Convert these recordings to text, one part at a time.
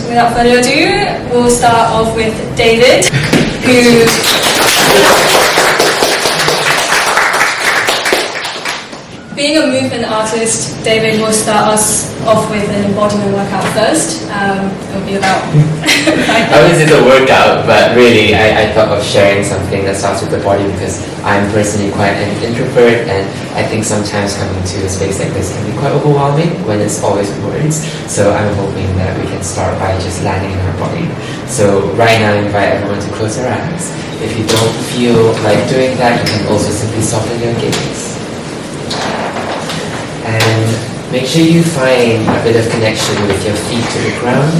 without further ado, we'll start off with David, who... Being a movement artist, David will start us off with an embodiment workout first. It'll be about... Obviously it's a workout, but really I thought of sharing something that starts with the body because I'm personally quite an introvert, and I think sometimes coming to a space like this can be quite overwhelming when it's always words. So I'm hoping that we can start by just landing in our body. So right now I invite everyone to close their eyes. If you don't feel like doing that, you can also simply soften your gaze. And make sure you find a bit of connection with your feet to the ground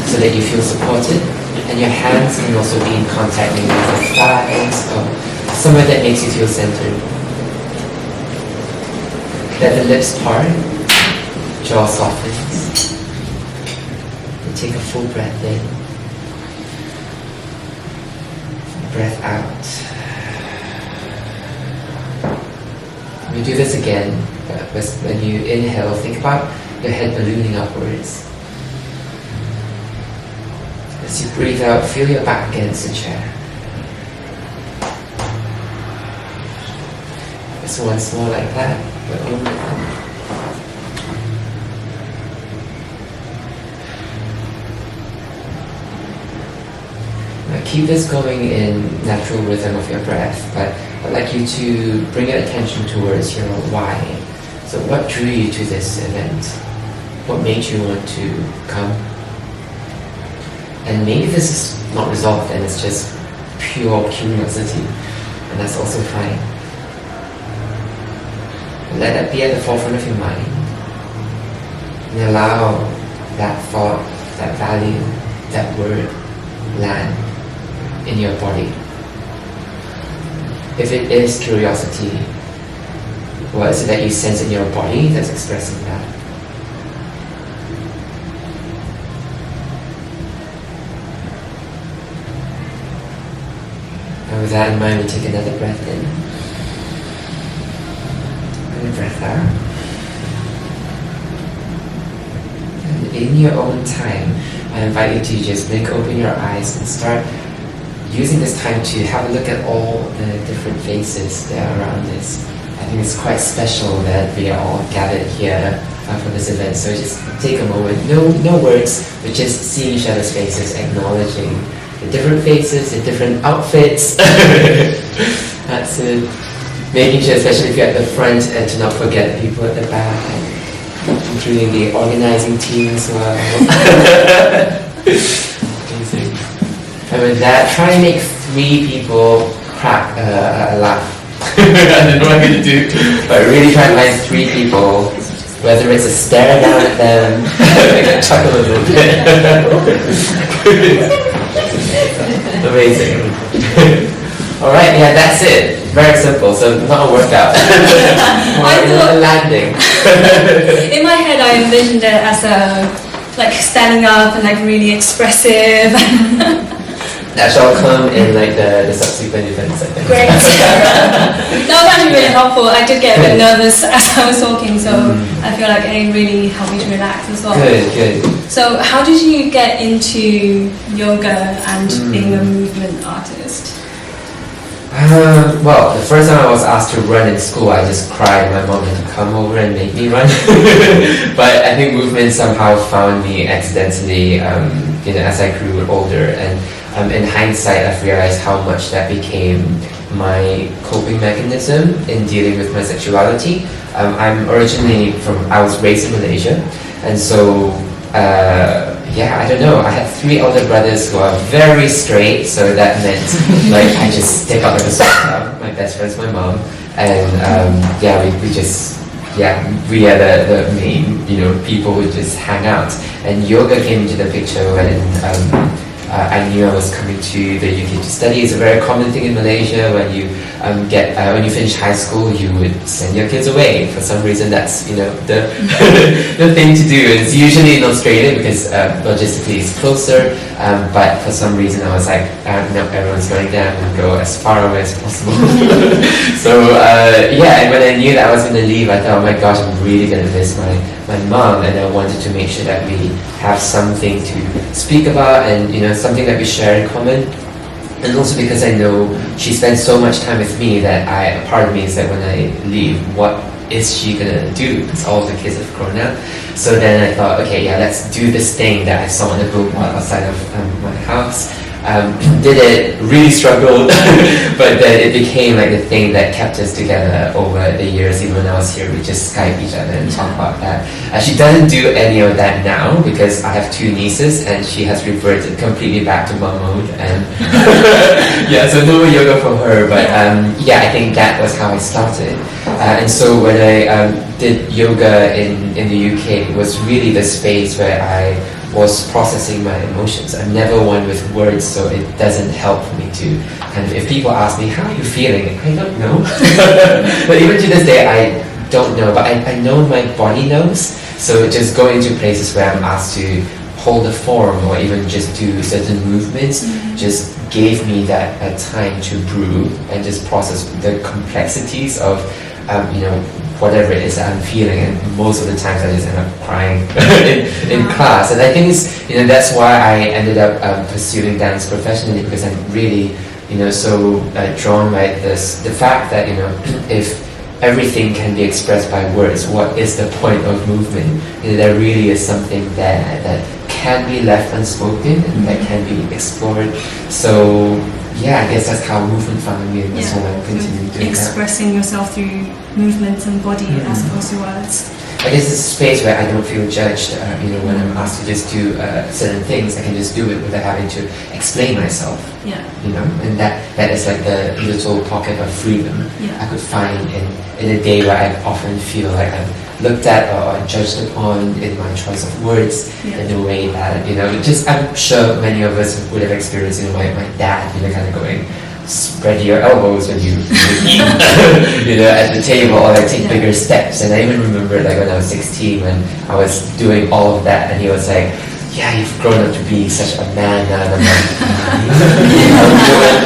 so that you feel supported, and your hands can also be in contact maybe with your thighs or somewhere that makes you feel centered. Let the lips part, jaw softens, and take a full breath in, breath out. We do this again. When you inhale, think about your head ballooning upwards. As you breathe out, feel your back against the chair. Just once more like that, but only one. Now keep this going in natural rhythm of your breath, but I'd like you to bring your attention towards your why. So what drew you to this event? What made you want to come? And maybe this is not resolved and it's just pure curiosity, and that's also fine. And let that be at the forefront of your mind, and allow that thought, that value, that word land in your body. If it is curiosity, what is it that you sense in your body that's expressing that? And with that in mind, we take another breath in. And a breath out. And in your own time, I invite you to just blink open your eyes and start using this time to have a look at all the different faces that are around this. I think it's quite special that we are all gathered here for this event. So just take a moment, no words, but just seeing each other's faces, acknowledging the different faces, the different outfits. That's it. Making sure, especially if you're at the front, and to not forget the people at the back, including the organizing team as well. Amazing. And with that, try and make 3 people crack a laugh. I don't know what I'm going to do, but really try and find 3 people, whether it's a stare down at them, like a chuckle a little bit. Amazing. Alright, yeah, that's it. Very simple, so not a workout. More a landing. In my head I envisioned it as like standing up and like really expressive. That shall come in like the subsequent events, I think. Great. That was actually really helpful. I did get a bit nervous as I was talking, so I feel like it really helped me to relax as well. Good. So how did you get into yoga and being a movement artist? Well, the first time I was asked to run in school, I just cried. My mom had to come over and make me run. But I think movement somehow found me accidentally as I grew older. And in hindsight, I've realized how much that became my coping mechanism in dealing with my sexuality. I was raised in Malaysia, and so I don't know, I had 3 older brothers who are very straight, so that meant like I just stick up like a sore thumb. My best friend's my mom, and we are the main people who just hang out. And yoga came into the picture when I knew I was coming to the UK to study. It's a very common thing in Malaysia when you when you finish high school, you would send your kids away. For some reason, that's the the thing to do. It's usually in Australia because logistically it's closer. But for some reason, I was like, no, everyone's going down and go as far away as possible. So and when I knew that I was going to leave, I thought, oh my gosh, I'm really going to miss my mom, and I wanted to make sure that we have something to speak about and something that we share in common. And also because I know she spends so much time with me that a part of me is that when I leave, what is she gonna do? Because all of the kids have grown up. So then I thought, okay, let's do this thing that I saw on the billboard outside of my house. Did it, really struggled, but then it became like the thing that kept us together over the years. Even when I was here, we just Skype each other and talk about that. She doesn't do any of that now because I have 2 nieces and she has reverted completely back to mom mode. And so no yoga for her, but I think that was how I started. And so when I did yoga in the UK, it was really the space where I was processing my emotions. I'm never one with words, so it doesn't help me to kind of, if people ask me, how are you feeling? I don't know. But even to this day, I don't know, but I know my body knows. So just going to places where I'm asked to hold a form or even just do certain movements just gave me that time to brew and just process the complexities of whatever it is that I'm feeling, and most of the times I just end up crying in class. And I think that's why I ended up pursuing dance professionally, because I'm really so drawn by the fact that if everything can be expressed by words, what is the point of movement? There really is something there that can be left unspoken and that can be explored. So I guess that's how movement found me, and that's why I'm continuing doing expressing yourself through movement and body as opposed to words. I guess it's a space where I don't feel judged. When I'm asked to just do certain things, I can just do it without having to explain myself. And that is like the little pocket of freedom I could find in a day where I often feel like I'm looked at or judged upon in my choice of words in the way that I'm sure many of us would have experienced. My dad kind of going, spread your elbows when you eat at the table, or like take bigger steps. And I even remember like when I was 16 when I was doing all of that, and he was like, you've grown up to be such a man now. And I'm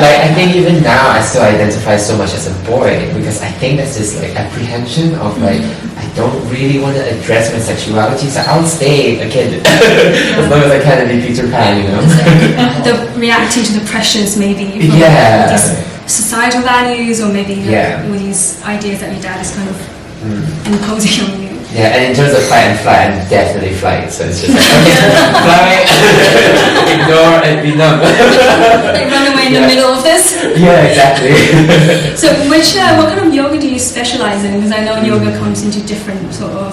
like, I think even now I still identify so much as a boy, because I think that's this like apprehension of like, I don't really want to address my sexuality, so I'll stay a kid as long as I can be Peter Pan, The reacting to the pressures maybe from these societal values, or maybe all these ideas that your dad is kind of imposing on you. Yeah, and in terms of fight and flight, I'm definitely flight. So it's just like, okay, fly, ignore, and be numb. Like run away in the middle of this. Yeah, exactly. So what kind of yoga do you specialize in? Because I know yoga comes into different sort of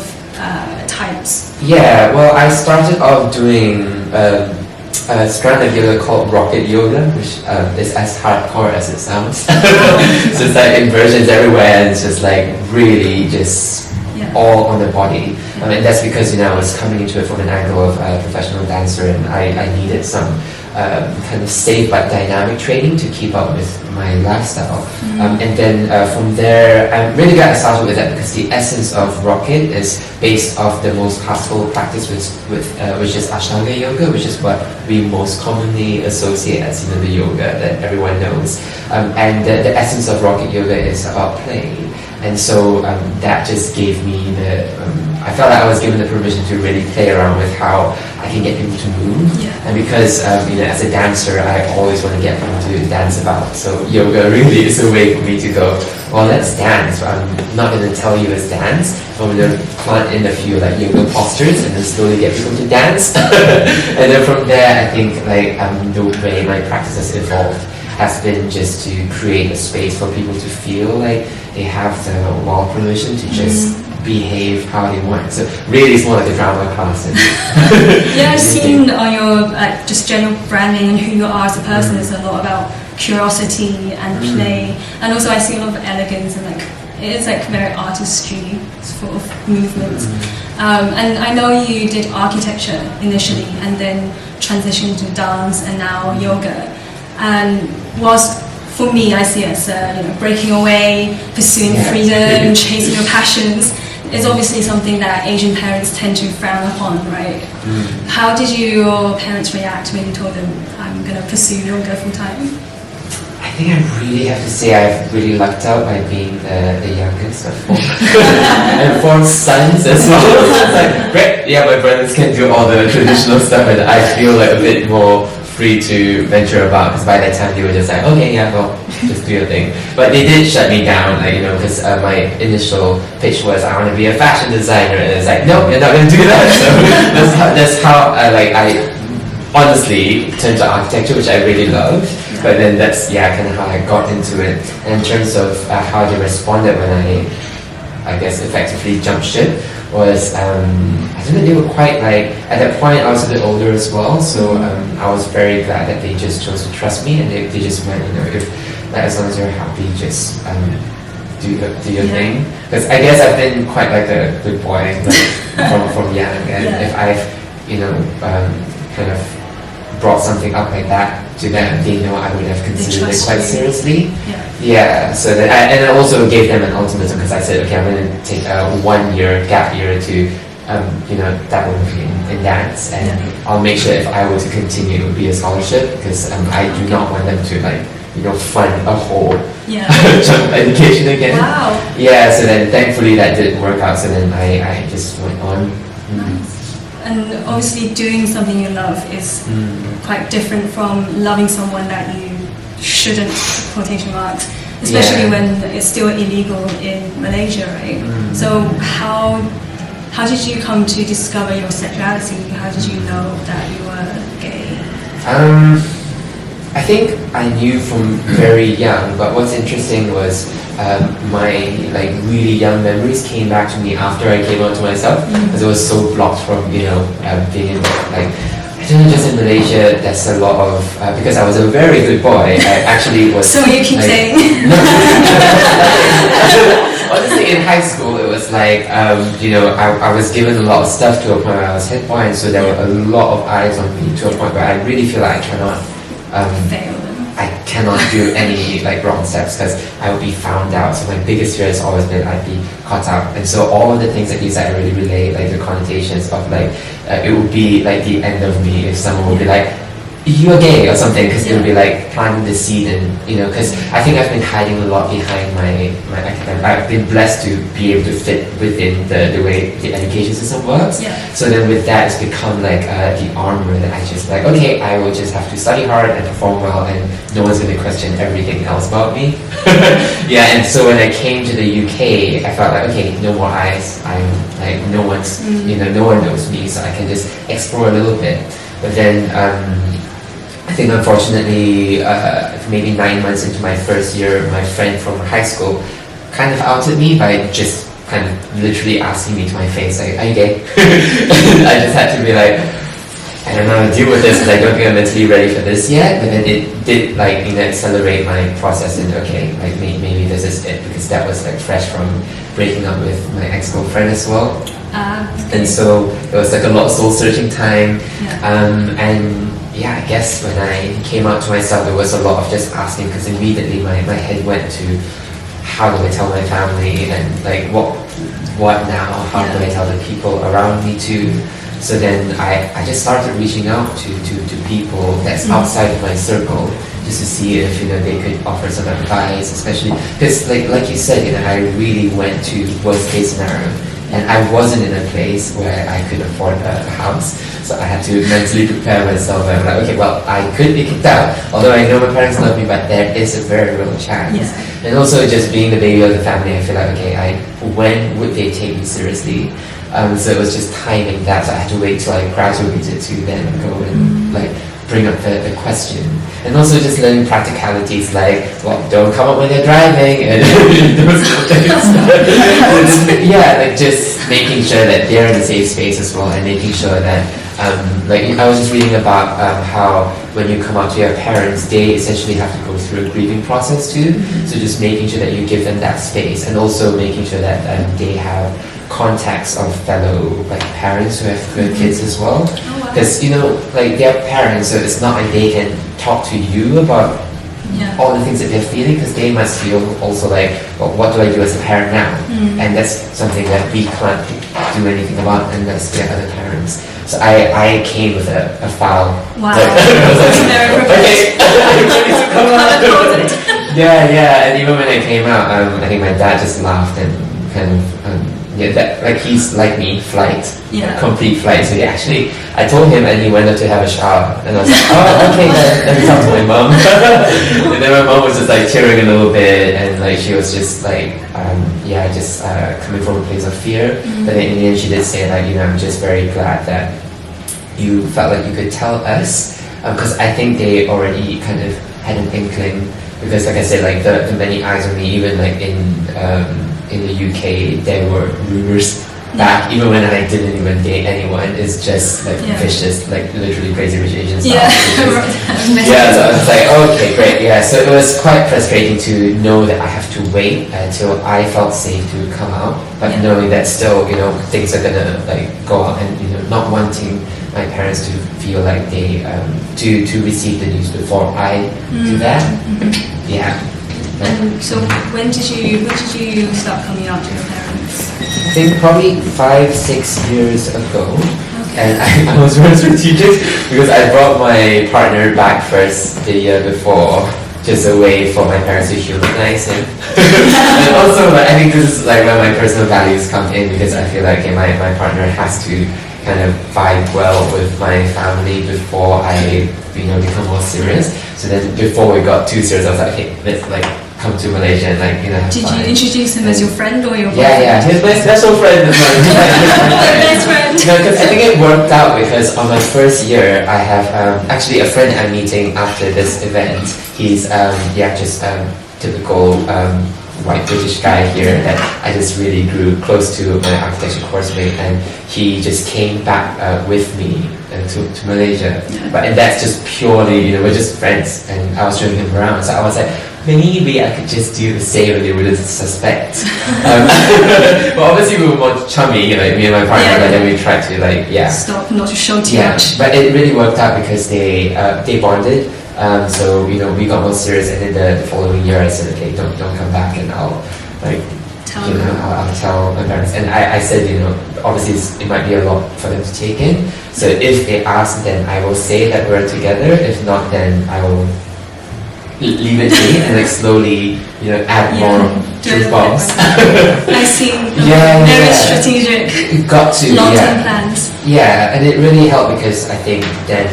types. Yeah, well, I started off doing a strand of yoga called rocket yoga, which is as hardcore as it sounds. So it's like inversions everywhere, and it's just like really just all on the body. And that's because I was coming into it from an angle of a professional dancer, and I needed some kind of safe but dynamic training to keep up with my lifestyle. And then from there, I'm really glad I started with that, because the essence of rocket is based off the most classical practice which is Ashtanga yoga, which is what we most commonly associate as the yoga that everyone knows. And the essence of rocket yoga is about play. And so that just gave me I felt like I was given the permission to really play around with how I can get people to move. And because as a dancer, I always want to get people to dance about. So yoga really is a way for me to go, well, let's dance. But I'm not going to tell you it's dance. I'm going to plant in a few like yoga postures and then slowly get people to dance. And then from there, I think like the way my practice has evolved has been just to create a space for people to feel like they have the wild permission to just behave how they want. So really it's more like a drama class. I've seen on your just general branding and who you are as a person is a lot about curiosity and play, and also I see a lot of elegance, and like it is like very artistry sort of movement. And I know you did architecture initially and then transitioned to dance and now yoga. And was for me, I see it as breaking away, pursuing freedom, chasing your passions. It's obviously something that Asian parents tend to frown upon, right? How did your parents react when you told them, I'm going to pursue yoga full time? I think I really have to say I've really lucked out by being the youngest of four. And four sons as well. So it's like, great, yeah, my brothers can do all the traditional stuff and I feel like a bit more free to venture about, because by that time they were just like, okay, yeah, well, just do your thing. But they did shut me down, like, because my initial pitch was I want to be a fashion designer, and it's like, no, you're not going to do that. So that's how I honestly turned to architecture, which I really loved. But then that's kind of how I got into it. And in terms of how they responded when I guess effectively jumped ship, was I don't know, they were quite like, at that point I was a bit older as well, so I was very glad that they just chose to trust me, and they just went, if as long as you're happy, just do your thing. Because I guess I've been quite like a good boy from young, and if I've kind of brought something up like that to them, they know I would have considered it quite seriously. So that and I also gave them an ultimatum, because I said, okay, I'm going to take a 1 year gap year to dabble in dance, and I'll make sure if I were to continue, it would be a scholarship, because I do not want them to fund a whole jump education again. So then thankfully that didn't work out, so then I just went on. Nice. And obviously doing something you love is quite different from loving someone that you shouldn't, quotation marks, especially when it's still illegal in Malaysia, right? So how did you come to discover your sexuality? How did you know that you were gay? I think I knew from very young, but what's interesting was my really young memories came back to me after I came out to myself, because it was so blocked from being in I don't know, just in Malaysia there's a lot of because I was a very good boy, I actually was. So you keep saying. Honestly, in high school it was like I was given a lot of stuff to a point where I was head boy, and so there were a lot of eyes on me to a point where I really feel like I cannot fail them. I cannot do any wrong steps, because I would be found out. So my biggest fear has always been I'd be caught out. And so all of the things that you said, I really relate, the connotations of it would be the end of me if someone would be like, you're gay or something, because it would be planting the seed, and because I think I've been hiding a lot behind my academic. I've been blessed to be able to fit within the way the education system works. So then with that, it's become the armor that I just okay, I will just have to study hard and perform well, and no one's going to question everything else about me. And so when I came to the UK, I felt okay, no more eyes. I'm no one's no one knows me, so I can just explore a little bit. But then I think unfortunately, maybe 9 months into my first year, my friend from high school kind of outed me by just kind of literally asking me to my face, are you gay? I just had to be I don't know how to deal with this, because I don't think I'm mentally ready for this yet. But then it did accelerate my process, and maybe this is it, because that was fresh from breaking up with my ex-girlfriend as well. And so it was a lot of soul-searching time, and I guess when I came out to myself, there was a lot of just asking, because immediately my head went to, how do I tell my family, and what now, how do I tell the people around me too. So then I just started reaching out to people that's outside of my circle, just to see if they could offer some advice, especially because like you said, I really went to worst case scenario, and I wasn't in a place where I could afford a house, so I had to mentally prepare myself. I'm okay, well, I could be kicked out, although I know my parents love me, but there is a very real chance. And also just being the baby of the family, I feel okay, when would they take me seriously? So it was just timing that, so I had to wait till I graduated to then go and bring up the question. And also just learning practicalities don't come up when you're driving, and those things. Just making sure that they're in a safe space as well, and making sure that I was just reading about how when you come out to your parents, they essentially have to go through a grieving process too. So just making sure that you give them that space, and also making sure that they have contacts of fellow parents who have kids as well, because they're parents, so it's not they can talk to you about all the things that they're feeling, because they must feel also like, well, what do I do as a parent now? And that's something that we can't do anything about unless they're other parents. So I came with a file. Wow. I was like, okay, yeah. And even when I came out, I think my dad just laughed and kind of, like he's like me, flight, complete flight. So I told him, and he went up to have a shower, and I was like, oh, okay, then let me talk to my mom. And then my mom was just like tearing a little bit, and like she was just like, coming from a place of fear. But then in the end, she did say like, I'm just very glad that you felt like you could tell us, because I think they already kind of had an inkling, because like I said, like the many eyes on me, even like in the UK, there were rumors back, even when I didn't even date anyone. It's just like vicious, like literally Crazy Rich Asians. So I was like, okay, great, So it was quite frustrating to know that I have to wait until I felt safe to come out, but knowing that still, things are gonna like go out, and not wanting my parents to feel like they to receive the news before I do that. And so when did you start coming out to your parents? I think probably 5-6 years ago. And I was very strategic because I brought my partner back first the year before, just a way for my parents to humanize him. And also, like, I think this is like where my personal values come in, because I feel like my partner has to kind of vibe well with my family before I become more serious. So then before we got too serious, I was like, okay, let's like come to Malaysia and like have Did fun. you introduce him as your friend or your boyfriend? Yeah, he's my special friend. Best friend. Because I think it worked out, because on my first year I have actually a friend I'm meeting after this event. He's typical white British guy here that I just really grew close to, my architecture course mate, and he just came back with me to Malaysia. And that's just purely, we're just friends, and I was showing him around, so I was like, maybe I could just do the same and they wouldn't suspect. But obviously we were more chummy, me and my partner, but then we tried to stop not to show too much. But it really worked out because they bonded. So we got more serious, and then the following year I said, okay, don't come back, and I'll I'll tell my parents. And I said, obviously it might be a lot for them to take in. So if they ask, then I will say that we're together. If not, then I will leave it to me and like slowly, add more truth bombs. I see. Very strategic. Got to long-term plans. Yeah, and it really helped because I think then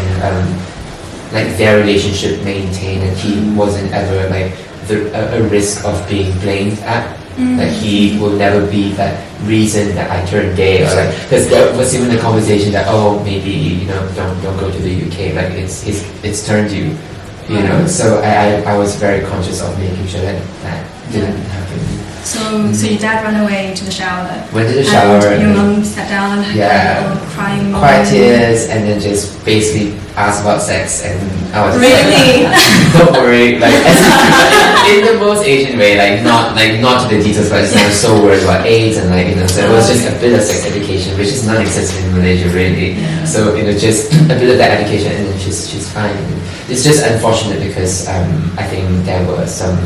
their relationship maintained, and he wasn't ever like a risk of being blamed at. Like he will never be that reason that I turned gay, or like, because there was even the conversation that maybe don't go to the UK, like it's turned you. So I was very conscious of making sure that didn't happen. So your dad ran away to the shower. Went to the shower. And your mum sat down and had a little crying moment. Quiet tears, and then just basically asked about sex, and I was really like, don't worry, like in the most Asian way, not to the details, but I was so worried about AIDS and so it was just a bit of sex education, which is non-existent in Malaysia really. So just a bit of that education, and then she's fine. It's just unfortunate because I think there were some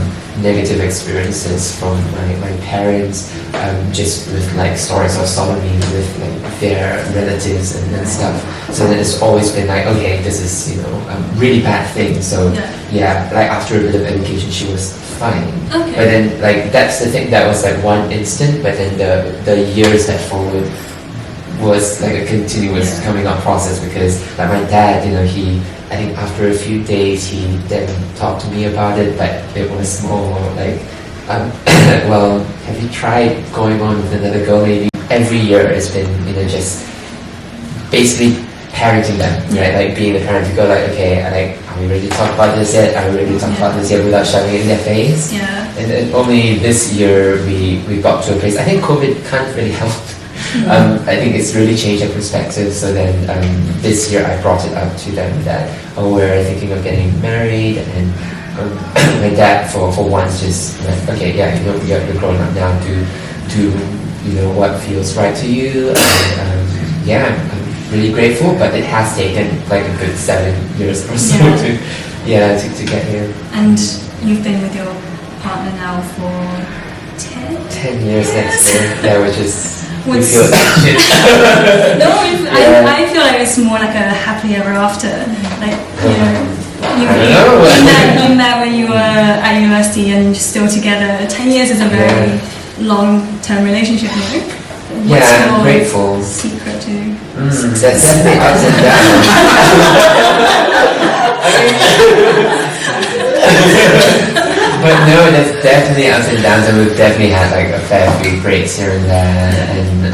negative experiences from my parents, just with like stories of sodomy with like their relatives and stuff. So then it's always been like, okay, this is a really bad thing. So like after a bit of education, she was fine. Okay. But then like that's the thing, that was like one instant. But then the years that followed was like a continuous coming up process, because like my dad, I think after a few days he then talked to me about it, but it was more like, well, have you tried going on with another girl maybe? Every year it's been, just basically parenting them, right? Like being the parent to go like, okay, are we ready to talk about this yet? Are we ready to talk about this yet, without shoving it in their face? Yeah. And then only this year we got to a place. I think COVID can't really help. I think it's really changed their perspective. So then this year I brought it up to them that we're thinking of getting married, and my dad for once just like, okay, you're grown up now, do what feels right to you, and really grateful, but it has taken like a good 7 years or so to get here. And you've been with your partner now for 10 years next year, yeah, which is we What's- feel like shit. No, Yeah. I feel like it's more like a happily ever after. Like, you I don't know. you met when you were at university and you're still together. 10 years is a very long-term relationship, you know? What's Yeah, I'm your grateful. secret to That's definitely ups and downs. But no, there's definitely ups and downs, and we've definitely had like a fair few breaks here and there, and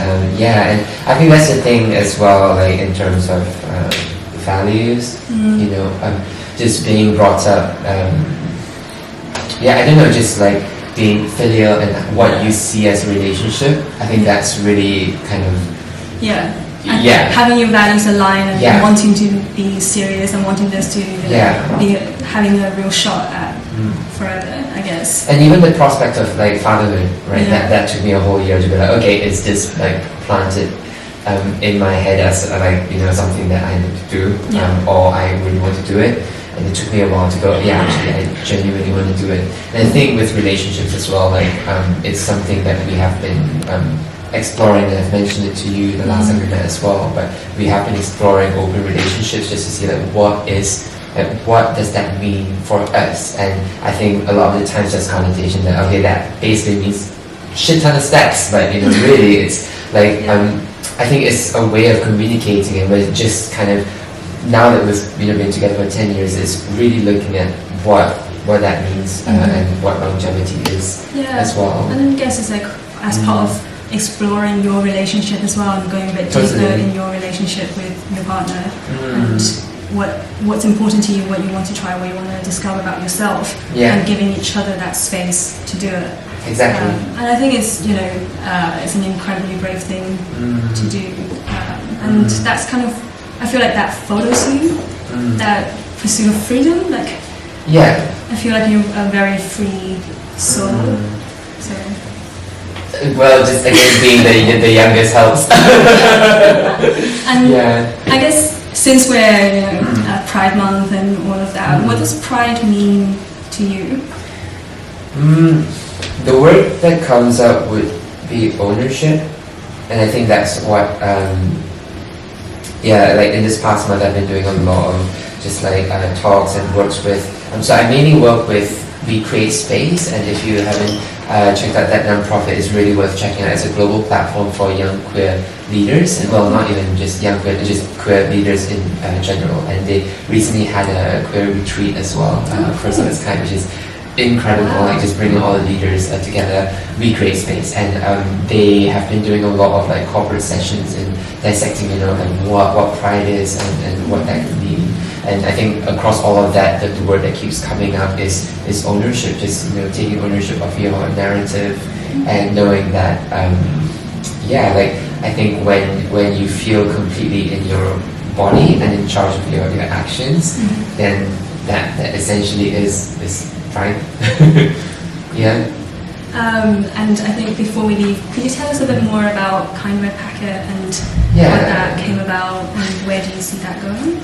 and I think that's the thing as well, like in terms of values, you know, just being brought up, I don't know, just like being filial and what you see as a relationship. I think that's really kind of and Yeah. having your values aligned and Yeah. wanting to be serious and wanting this to be having a real shot at forever, I guess. And even the prospect of like fatherhood, right? Yeah. That took me a whole year to be like, okay, is this like planted in my head as like, you know, something that I need to do, or I really want to do it? And it took me a while to go, yeah, actually, I genuinely want to do it. And I think with relationships as well, like it's something that we have been exploring, and I've mentioned it to you the last time we met as well, but we have been exploring open relationships just to see like what does that mean for us. And I think a lot of the times there's connotation that, okay, that basically means shit ton of steps, but you know, really it's like I think it's a way of communicating, and we're just kind of, now that we've been together for 10 years, it's really looking at what that means and what longevity is as well. And I guess it's like as part of exploring your relationship as well, and going a bit deeper in your relationship with your partner, and what's important to you, what you want to try, what you want to discover about yourself, and giving each other that space to do it. Exactly. And I think it's it's an incredibly brave thing to do, and that's kind of, I feel like that follows you, that pursuit of freedom. Like, I feel like you're a very free soul. So. Well, just again being the youngest helps. And I guess since we're at Pride Month and all of that, what does Pride mean to you? The word that comes up would be ownership, and I think that's what like in this past month I've been doing a lot of just like talks and works with. So I mainly work with We Create Space, and if you haven't checked out that nonprofit, it's really worth checking out. It's a global platform for young queer leaders, and well, not even just young queer, just queer leaders in general. And they recently had a queer retreat as well, first of its kind, which is incredible, like just bringing all the leaders together. We Create Space, and they have been doing a lot of like corporate sessions and dissecting, you know, like what pride is and what that can mean. And I think across all of that, the word that keeps coming up is ownership. Just, you know, taking ownership of your narrative and knowing that like I think when you feel completely in your body and in charge of your actions, then that essentially is pride. And I think before we leave, could you tell us a bit more about kindredpacket and what that came about, and where do you see that going?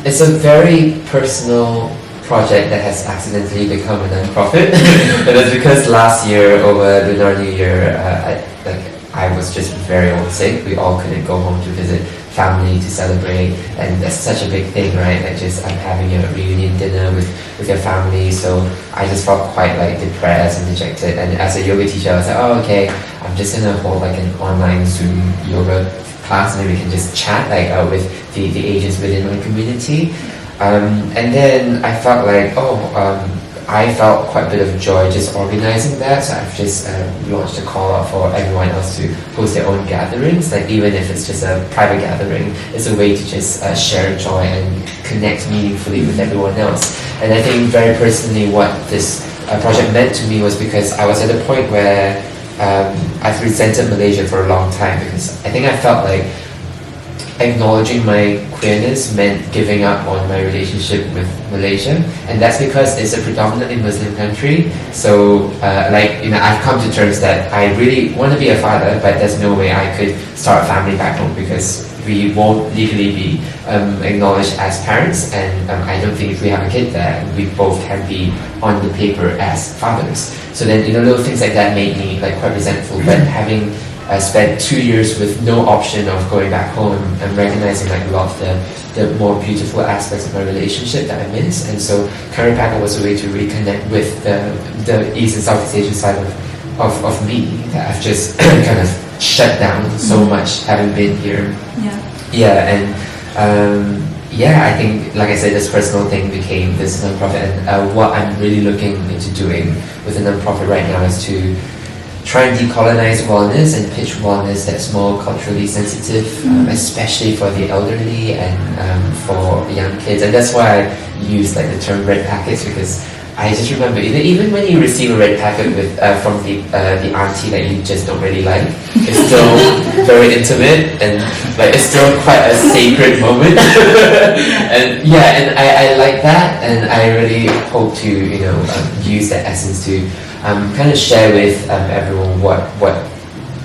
It's a very personal project that has accidentally become a non-profit. And that's because last year over Lunar New Year, I was just very sick. We all couldn't go home to visit family to celebrate, and that's such a big thing, right? Like just I'm having a reunion dinner with your family, so I just felt quite like depressed and dejected. And as a yoga teacher, I was like, oh, okay, I'm just gonna hold like an online Zoom yoga class, and then we can just chat like with the agents within my community. And then I felt like, I felt quite a bit of joy just organizing that, so I've just launched a call out for everyone else to host their own gatherings, like even if it's just a private gathering, it's a way to just share joy and connect meaningfully with everyone else. And I think very personally what this project meant to me was because I was at a point where I've resented Malaysia for a long time, because I think I felt like acknowledging my queerness meant giving up on my relationship with Malaysia, and that's because it's a predominantly Muslim country. So, I've come to terms that I really want to be a father, but there's no way I could start a family back home because we won't legally be acknowledged as parents, and I don't think if we have a kid there, we both can be on the paper as fathers. So then, little things like that made me quite resentful. But having spent 2 years with no option of going back home and recognizing a lot of the more beautiful aspects of my relationship that I miss. And so kindredpacket was a way to reconnect with the East and Southeast Asian side of me that I've just kind of shut down so much having been here. I think, like I said, this personal thing became this nonprofit, and what I'm really looking into doing with the nonprofit right now is to try and decolonize wellness and pitch wellness that's more culturally sensitive, especially for the elderly and for young kids. And that's why I use the term red packets, because I just remember even when you receive a red packet from the auntie that you just don't really like, it's still very intimate and it's still quite a sacred moment. and I like that, and I really hope to use that essence to kind of share with everyone what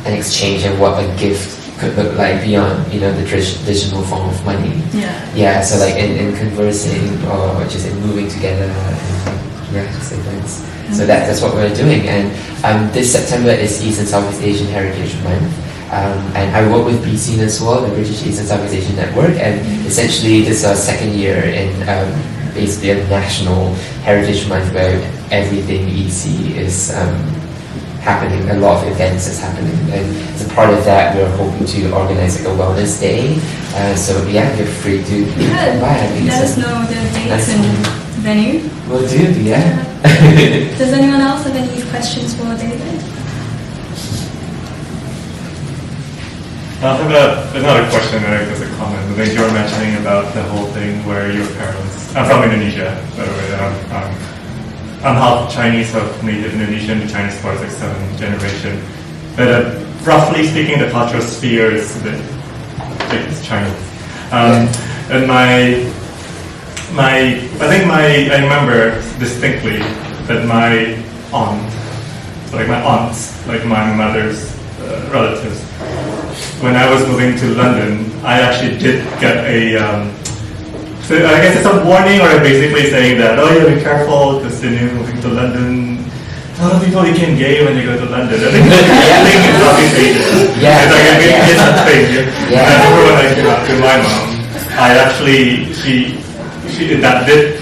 an exchange and what a gift could look like beyond the traditional form of money. So in conversing or just in moving together and just events. So that's what we're doing. And this September is East and Southeast Asian Heritage Month. And I work with BC as well, the British East and Southeast Asian Network, and essentially this is our second year in basically a national heritage month where everything EC is happening, a lot of events is happening, and as a part of that we're hoping to organize a wellness day, you're free to come by. Let us know the dates and venue. Will do, Does anyone else have any questions for David? I have another question, and I guess a comment. I think you were mentioning about the whole thing where your parents... I'm from Indonesia, by the way. I'm half Chinese, half native Indonesian. The Chinese part is 7th generation. But roughly speaking, the cultural sphere is a bit it's Chinese. And I remember distinctly that my aunts, my mother's relatives, when I was moving to London, I actually did get so I guess it's a warning, or basically saying that, be careful, because when you're moving to London, a lot of people became gay when they go to London. I think it's Southeast Asia. It's a thing. I remember when I came out to my mom, that did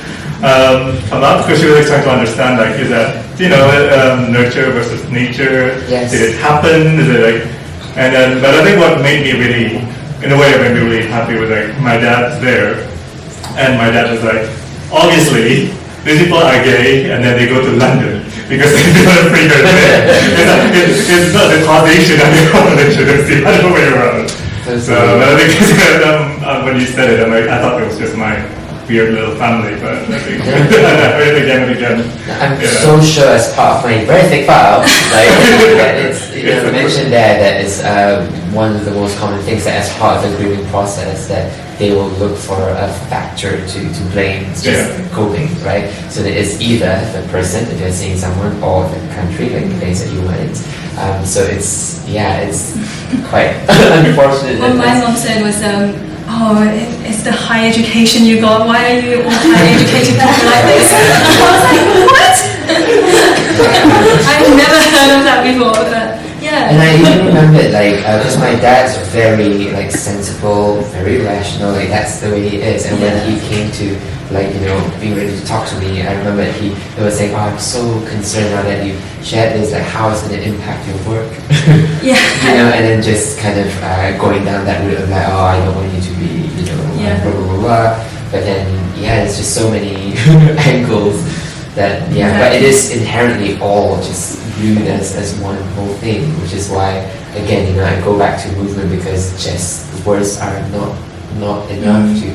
come up, because she was trying to understand, is that, nurture versus nature? Yes. Did it happen? Is it but I think what made me really, in a way, I made me really happy with my dad's there, and my dad was obviously these people are gay, and then they go to London because they don't figure it out. It's not the causation and the correlation; it's the other way around. So I think when you said it, I thought it was just my weird little family, but I think I heard it again and again. I'm so sure as part of my very thick file, it's mentioned there that is one of the most common things that as part of the grieving process that they will look for a factor to blame. It's just coping, right? So that it's either the person, if you're seeing someone, or the country, the place that you went. So it's quite unfortunate. What my mom said was, it's the high education you got. Why are you all high educated people like this? And I was like, what? I've never heard of that before. But yeah. And I even remember because my dad's very sensible, very rational. That's the way he is. And when he came to being ready to talk to me, I remember he was saying, I'm so concerned now that you shared this, how is it going to impact your work? And then just kind of going down that route of I don't want you to be, blah, blah, blah, blah. But then, there's just so many angles that, but it is inherently all just viewed as one whole thing, which is why, again, I go back to movement, because just words are not enough to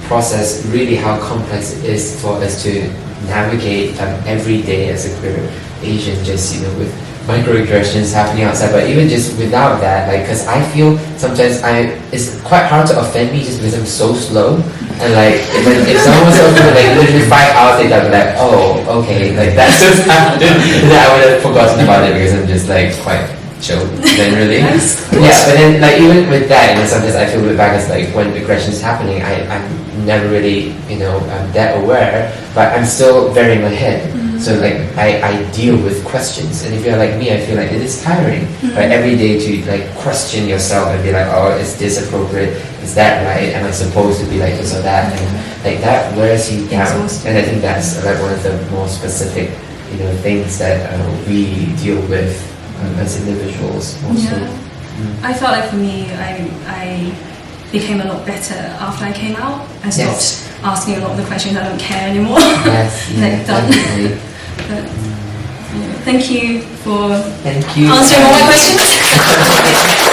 process really how complex it is for us to navigate every day as a queer Asian, just with microaggressions happening outside, but even just without that, like, because I feel sometimes it's quite hard to offend me just because I'm so slow, and like, if someone was over like literally 5 hours later, I'd be like, oh, okay, like that's just happened, and then I would have forgotten about it because I'm just like quite chill generally. Yeah, but then like even with that, sometimes I feel a bit bad because like when aggression is happening, I'm never really, I'm that aware, but I'm still very in my head. So like I deal with questions, and if you're like me, I feel like it is tiring, right? Every day to like question yourself and be like, oh, is this appropriate? Is that right? Am I supposed to be like this or that? And like that wears you down. And I think that's like one of the more specific, things that we deal with as individuals. Also. Yeah. I felt like for me, I became a lot better after I came out. I stopped asking a lot of the questions. I don't care anymore. Yes, like done. definitely. But, thank you for answering all my questions.